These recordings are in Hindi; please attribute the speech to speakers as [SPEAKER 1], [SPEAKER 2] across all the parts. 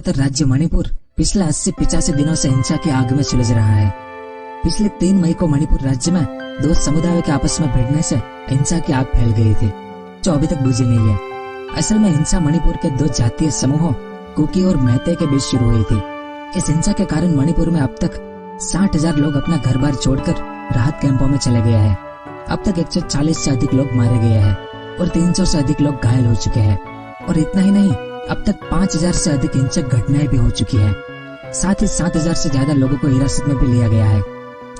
[SPEAKER 1] पूर्वोत्तर राज्य मणिपुर पिछले 80-85 दिनों से हिंसा की आग में सुलझ रहा है। पिछले 3 मई को मणिपुर राज्य में 2 समुदायों के आपस में भिड़ने से हिंसा की आग फैल गई थी, जो अभी तक बुझी नहीं है। असल में हिंसा मणिपुर के 2 जातीय समूहों कुकी और मेहते के बीच शुरू हुई थी। इस हिंसा के कारण मणिपुर में अब तक 60,000 लोग अपना घर बार छोड़कर राहत कैंपों में चले गए हैं। अब तक 140 से अधिक लोग मारे गए हैं और 300 से अधिक लोग घायल हो चुके हैं। और इतना ही नहीं, अब तक 5,000 से अधिक हिंसक घटनाएं भी हो चुकी है। साथ ही 7,000 से ज्यादा लोगों को हिरासत में भी लिया गया है।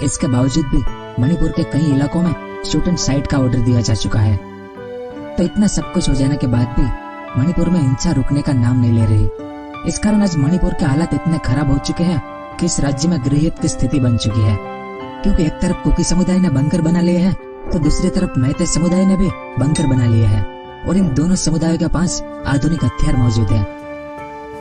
[SPEAKER 1] इसके बावजूद भी मणिपुर के कई इलाकों में शूट एंड साइट का ऑर्डर दिया जा चुका है। तो इतना सब कुछ हो जाने के बाद भी मणिपुर में हिंसा रुकने का नाम नहीं ले रही। इस कारण आज मणिपुर के हालात इतने खराब हो चुके हैं कि इस राज्य में गृहयुद्ध की स्थिति बन चुकी है। क्योंकि एक तरफ कुकी समुदाय ने बंकर बना लिए हैं, तो दूसरी तरफ मेहते समुदाय ने भी बंकर बना लिए हैं और इन दोनों समुदायों के पास आधुनिक हथियार मौजूद है।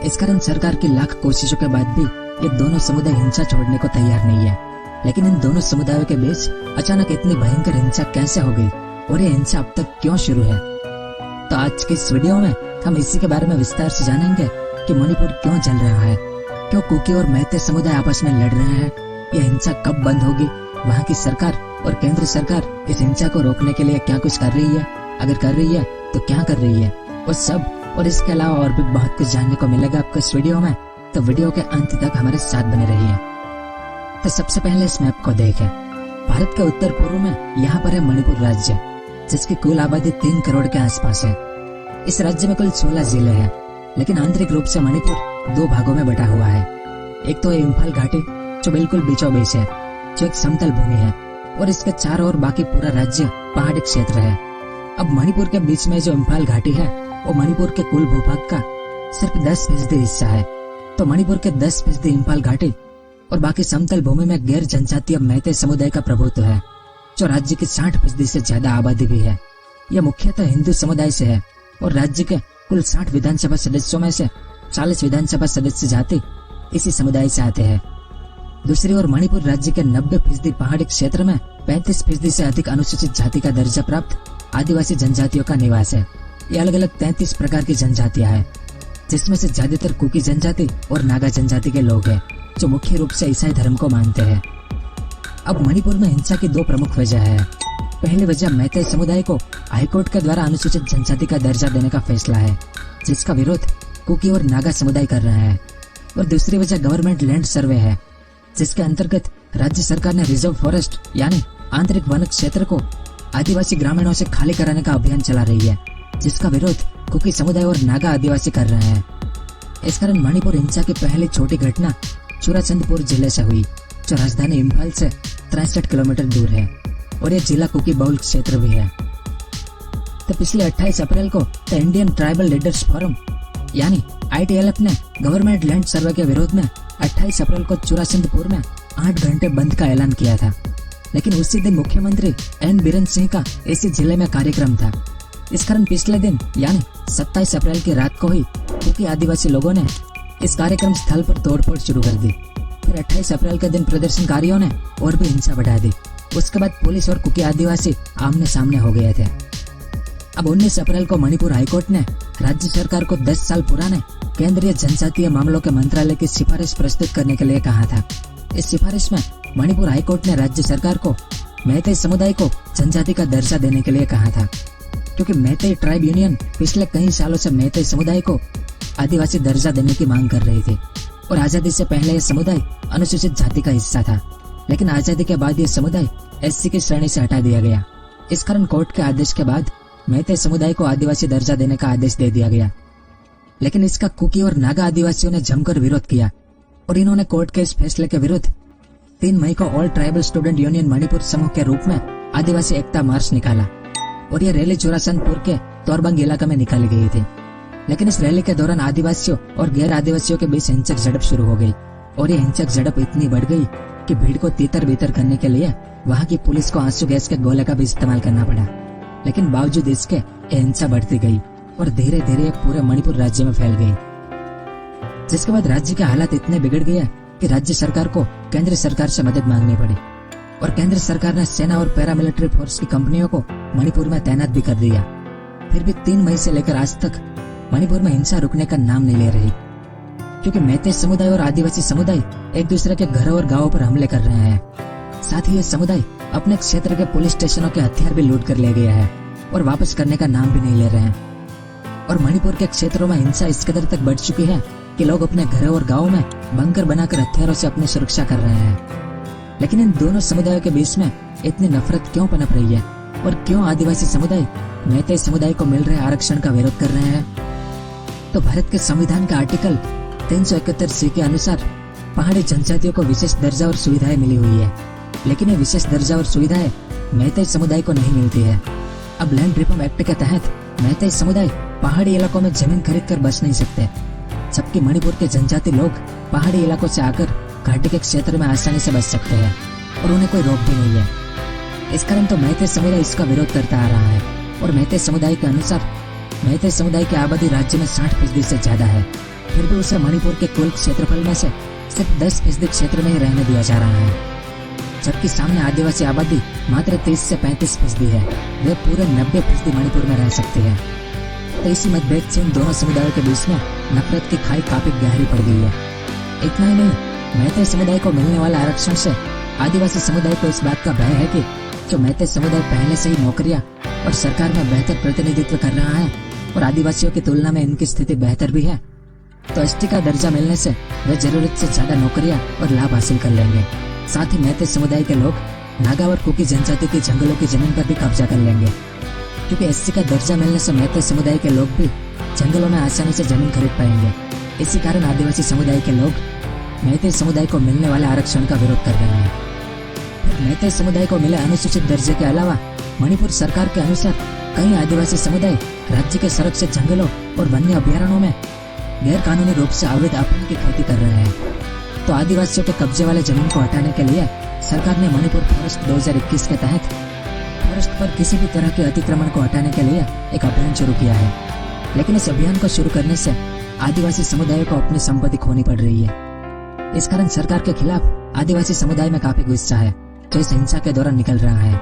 [SPEAKER 1] इस कारण सरकार की लाख कोशिशों के बाद भी ये दोनों समुदाय हिंसा छोड़ने को तैयार नहीं है। लेकिन इन दोनों समुदायों के बीच अचानक इतनी भयंकर हिंसा कैसे हो गई और ये हिंसा अब तक क्यों शुरू है? तो आज के इस वीडियो में हम इसी के बारे में विस्तार से जानेंगे कि मणिपुर क्यों जल रहा है, क्यों कुकी और मेहते समुदाय आपस में लड़ रहे हैं, यह हिंसा कब बंद होगी, वहाँ की सरकार और केंद्र सरकार इस हिंसा को रोकने के लिए क्या कुछ कर रही है, अगर कर रही है तो क्या कर रही है, वो सब और इसके अलावा और भी बहुत कुछ जानने को मिलेगा आपको इस वीडियो में। तो वीडियो के अंत तक हमारे साथ बने रहिए। तो सबसे पहले इस मैप को देखें। भारत के उत्तर पूर्व में यहाँ पर है मणिपुर राज्य, जिसकी कुल आबादी 3 करोड़ के आसपास है। इस राज्य में कुल 16 जिले हैं, लेकिन आंतरिक रूप से मणिपुर 2 भागों में बटा हुआ है। एक तो है इम्फाल घाटी, जो बिल्कुल बीचों बीच है, जो एक समतल भूमि है, और इसके चारों ओर बाकी पूरा राज्य पहाड़ी क्षेत्र है। अब मणिपुर के बीच में जो इम्फाल घाटी है वो मणिपुर के कुल भूभाग का सिर्फ 10% हिस्सा है। तो मणिपुर के 10% इम्फाल घाटी और बाकी समतल भूमि में गैर जनजातीय मेहते समुदाय का प्रभुत्व है, जो राज्य की 60% से ज्यादा आबादी भी है। यह मुख्यतः हिंदू समुदाय से है और राज्य के कुल 60 विधानसभा सदस्यों में से 40 विधानसभा सदस्य जाति इसी समुदाय से आते हैं। दूसरी ओर मणिपुर राज्य के 90% पहाड़ी क्षेत्र में 35% से अधिक अनुसूचित जाति का दर्जा प्राप्त आदिवासी जनजातियों का निवास है। ये अलग अलग 33 प्रकार की जनजातियां हैं, जिसमें से ज्यादातर कुकी जनजाति और नागा जनजाति के लोग हैं, जो मुख्य रूप से ईसाई धर्म को मानते हैं। अब मणिपुर में हिंसा की 2 प्रमुख वजह है। पहली वजह मेहते समुदाय को हाईकोर्ट के द्वारा अनुसूचित जनजाति का दर्जा देने का फैसला है, जिसका विरोध कुकी और नागा समुदाय कर रहा है। और दूसरी वजह गवर्नमेंट लैंड सर्वे है, जिसके अंतर्गत राज्य सरकार ने रिजर्व फॉरेस्ट यानी आंतरिक वन क्षेत्र को आदिवासी ग्रामीणों से खाली कराने का अभियान चला रही है, जिसका विरोध कुकी समुदाय और नागा आदिवासी कर रहे हैं। इस कारण मणिपुर हिंसा की पहली छोटी घटना चुराचंदपुर जिले से हुई, जो राजधानी इम्फाल से 63 किलोमीटर दूर है और यह जिला कुकी बहुल क्षेत्र भी है। तो पिछले 28 अप्रैल को the Indian tribal leaders forum यानी ITLF ने गवर्नमेंट लैंड सर्वे के विरोध में 28 अप्रैल को चुराचंदपुर में 8 घंटे बंद का ऐलान किया था। लेकिन उसी दिन मुख्यमंत्री N बीरेन सिंह का इसी जिले में कार्यक्रम था। इस कारण पिछले दिन यानी 27 अप्रैल की रात को ही कुकी आदिवासी लोगों ने इस कार्यक्रम स्थल पर तोड़फोड़ शुरू कर दी। फिर 28 अप्रैल के दिन प्रदर्शनकारियों ने और भी हिंसा बढ़ा दी। उसके बाद पुलिस और कुकी आदिवासी आमने सामने हो गए थे। अब 19 अप्रैल को मणिपुर हाईकोर्ट ने राज्य सरकार को 10 साल पुराने केंद्रीय जनजातीय मामलों के मंत्रालय की सिफारिश प्रस्तुत करने के लिए कहा था। इस सिफारिश में मणिपुर हाईकोर्ट ने राज्य सरकार को मेहते समुदाय को जनजाति का दर्जा देने के लिए कहा था, क्योंकि मेहते ट्राइब यूनियन पिछले कई सालों से मेहते समुदाय को आदिवासी दर्जा देने की मांग कर रही थी और आजादी से पहले यह समुदाय अनुसूचित जाति का हिस्सा था। लेकिन आजादी के बाद यह समुदाय SC की श्रेणी से हटा दिया गया। इस कारण कोर्ट के आदेश के बाद मेहते समुदाय को आदिवासी दर्जा देने का आदेश दे दिया गया। लेकिन इसका कुकी और नागा आदिवासियों ने जमकर विरोध किया और इन्होंने कोर्ट के इस फैसले के विरुद्ध 3 मई को all tribal student union Manipur समूह के रूप में आदिवासी एकता मार्च निकाला और यह रैली चुराचंदपुर के तोरबंग इलाके में निकाली गई थी। लेकिन इस रैली के दौरान आदिवासियों और गैर आदिवासियों के बीच हिंसक झड़प शुरू हो गई और यह हिंसक झड़प इतनी बढ़ गई कि भीड़ को तीतर बीतर करने के लिए वहां की पुलिस को आंसू गैस के गोले का भी इस्तेमाल करना पड़ा। लेकिन बावजूद इसके यह हिंसा बढ़ती गई और धीरे धीरे पूरे मणिपुर राज्य में फैल गई, जिसके बाद राज्य के हालात इतने बिगड़ गए कि राज्य सरकार को केंद्र सरकार से मदद मांगनी पड़ी और केंद्र सरकार ने सेना और पैरामिलिट्री फोर्स की कंपनियों को मणिपुर में तैनात भी कर दिया। फिर भी 3 मई से लेकर आज तक मणिपुर में हिंसा रुकने का नाम नहीं ले रही। क्योंकि मैतेई समुदाय और आदिवासी समुदाय एक दूसरे के घरों और गांवों पर हमले कर रहे हैं। साथ ही ये समुदाय अपने क्षेत्र के पुलिस स्टेशनों के हथियार भी लूट कर ले गया है और वापस करने का नाम भी नहीं ले रहे हैं। और मणिपुर के क्षेत्रों में हिंसा इस कदर तक बढ़ चुकी है कि लोग अपने घरों और गांवों में बंकर बनाकर हथियारों से अपनी सुरक्षा कर रहे हैं। लेकिन इन दोनों समुदायों के बीच में इतनी नफरत क्यों पनप रही है और क्यों आदिवासी समुदाय मैतेई समुदाय को मिल रहे आरक्षण का विरोध कर रहे हैं? तो भारत के संविधान का आर्टिकल 371C के अनुसार पहाड़ी जनजातियों को विशेष दर्जा और सुविधाएं मिली हुई है, लेकिन ये विशेष दर्जा और सुविधाएं मैतेई समुदाय को नहीं मिलती है। अब लैंड रिफॉर्म एक्ट के तहत मैतेई समुदाय पहाड़ी इलाकों में जमीन खरीद कर बच नहीं सकते, जबकि मणिपुर के जनजाति लोग पहाड़ी इलाकों से आकर घाटी के क्षेत्र में आसानी से बच सकते हैं और उन्हें कोई रोक भी नहीं है। इस कारण तो मैतेई समुदाय इसका विरोध करता आ रहा है। और मैतेई समुदाय के अनुसार मैतेई समुदाय की आबादी राज्य में 60% से ज्यादा है, फिर भी उसे मणिपुर के कुल क्षेत्रफल में से सिर्फ 10% क्षेत्र में ही रहने दिया जा रहा है, जबकि सामने आदिवासी आबादी मात्र 30 से 35% है। वे पूरे 90% मणिपुर में रह सकते हैं। तो इसी मतभेद से इन दोनों समुदायों के बीच में नफरत की खाई काफी गहरी पड़ गई है। इतना ही नहीं, मैतेई समुदाय को मिलने वाला आरक्षण से आदिवासी समुदाय को इस बात का भय है कि जो मैतेई समुदाय पहले से ही नौकरियां और सरकार में बेहतर प्रतिनिधित्व कर रहा है और आदिवासियों की तुलना में इनकी स्थिति बेहतर भी है, तो एसटी का दर्जा मिलने से वे जरूरत से ज्यादा नौकरियां और लाभ हासिल कर लेंगे। साथ ही मैतेई समुदाय के लोग नागा और कुकी जनजाति की जंगलों की जमीन पर भी कब्जा कर लेंगे, क्योंकि एससी का दर्जा मिलने से मैतेई समुदाय के लोग भी जंगलों में आसानी से जमीन खरीद पाएंगे। इसी कारण आदिवासी समुदाय के लोग मैतेई समुदाय को मिलने वाले आरक्षण का विरोध कर रहे हैं। मैतेई समुदाय को मिले अनुसूचित दर्जे के अलावा मणिपुर सरकार के अनुसार कई आदिवासी समुदाय राज्य के संरक्षित जंगलों और वन्य अभयारण्यों में गैर कानूनी रूप से अवैध अफीम की खेती कर रहे हैं। तो आदिवासियों के कब्जे वाले जमीन को हटाने के लिए सरकार ने मणिपुर फॉरेस्ट 2021 के तहत फॉरेस्ट पर किसी भी तरह के अतिक्रमण को हटाने के लिए एक अभियान शुरू किया है। लेकिन इस अभियान को शुरू करने से आदिवासी समुदायों को अपनी संपत्ति खोनी पड़ रही है। इस कारण सरकार के खिलाफ आदिवासी समुदाय में काफी गुस्सा है, जो इस हिंसा के दौरान निकल रहा है।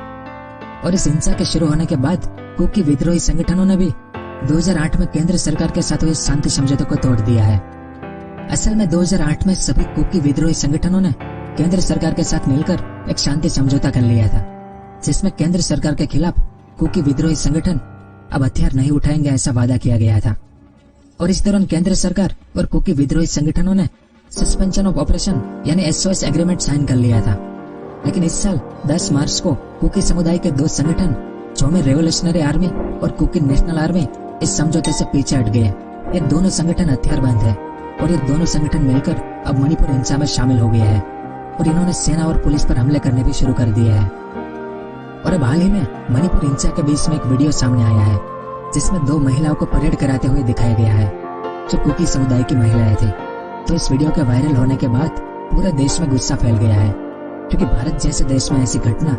[SPEAKER 1] और इस हिंसा के शुरू होने के बाद कुकी विद्रोही संगठनों ने भी 2008 में केंद्र सरकार के साथ हुए शांति समझौते को तोड़ दिया है। असल में 2008 में सभी कुकी विद्रोही संगठनों ने केंद्र सरकार के साथ मिलकर एक शांति समझौता कर लिया था, जिसमें केंद्र सरकार के खिलाफ कुकी विद्रोही संगठन अब हथियार नहीं उठाएंगे ऐसा वादा किया गया था। और इस दौरान केंद्र सरकार और कुकी विद्रोही संगठनों ने सस्पेंशन ऑफ ऑपरेशन यानी SOS एग्रीमेंट साइन कर लिया था। लेकिन इस साल 10 मार्च को कुकी समुदाय के दो संगठन चौमे रेवोल्यूशनरी आर्मी और कुकी नेशनल आर्मी इस समझौते से पीछे हट गए। ये दोनों संगठन हथियारबंद है और ये दोनों संगठन मिलकर अब मणिपुर हिंसा में शामिल हो गए हैं और इन्होंने सेना और पुलिस पर हमले करने भी शुरू कर दिए हैं। और अब हाल ही में मणिपुर हिंसा के बीच में एक वीडियो सामने आया है, जिसमें दो महिलाओं को परेड कराते हुए दिखाया गया है, जो कुकी समुदाय की महिलाएं थी। तो इस वीडियो के वायरल होने के बाद पूरे देश में गुस्सा फैल गया है, क्योंकि भारत जैसे देश में ऐसी घटना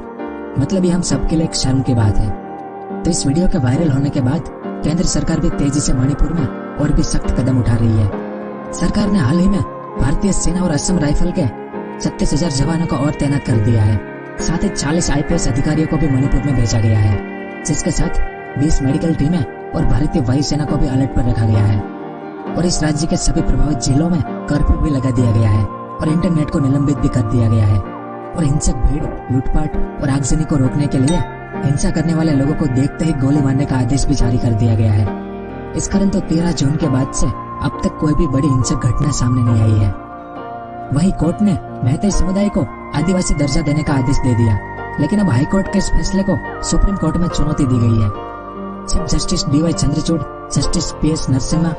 [SPEAKER 1] मतलब ये हम सबके लिए एक शर्म की बात है। तो इस वीडियो के वायरल होने के बाद केंद्र सरकार भी तेजी से मणिपुर में और भी सख्त कदम उठा रही है। सरकार ने हाल ही में भारतीय सेना और असम राइफल के 36,000 जवानों को और तैनात कर दिया है। साथ ही 40 IPS अधिकारियों को भी मणिपुर में भेजा गया है, जिसके साथ 20 मेडिकल टीमें और भारतीय वायुसेना को भी अलर्ट पर रखा गया है। और इस राज्य के सभी प्रभावित जिलों में कर्फ्यू भी लगा दिया गया है और इंटरनेट को निलंबित भी कर दिया गया है। और हिंसक भीड़, लूटपाट और आगजनी को रोकने के लिए हिंसा करने वाले लोगों को देखते ही गोली मारने का आदेश भी जारी कर दिया गया है। इस कारण तो 13 जून के बाद से अब तक कोई भी बड़ी हिंसक घटना सामने नहीं आई है। वहीं कोर्ट ने मैतेई समुदाय को आदिवासी दर्जा देने का आदेश दे दिया, लेकिन अब हाईकोर्ट के इस फैसले को सुप्रीम कोर्ट में चुनौती दी गई है। Chief justice DY Chandrachud, justice PS Narasimha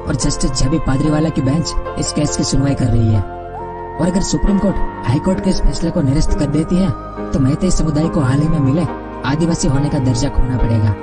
[SPEAKER 1] और जस्टिस JB पाद्रीवाला की बेंच इस केस की सुनवाई कर रही है। और अगर सुप्रीम कोर्ट हाईकोर्ट के इस फैसले को निरस्त कर देती है, तो मैतेई समुदाय को हाल ही में मिले आदिवासी होने का दर्जा खोना पड़ेगा।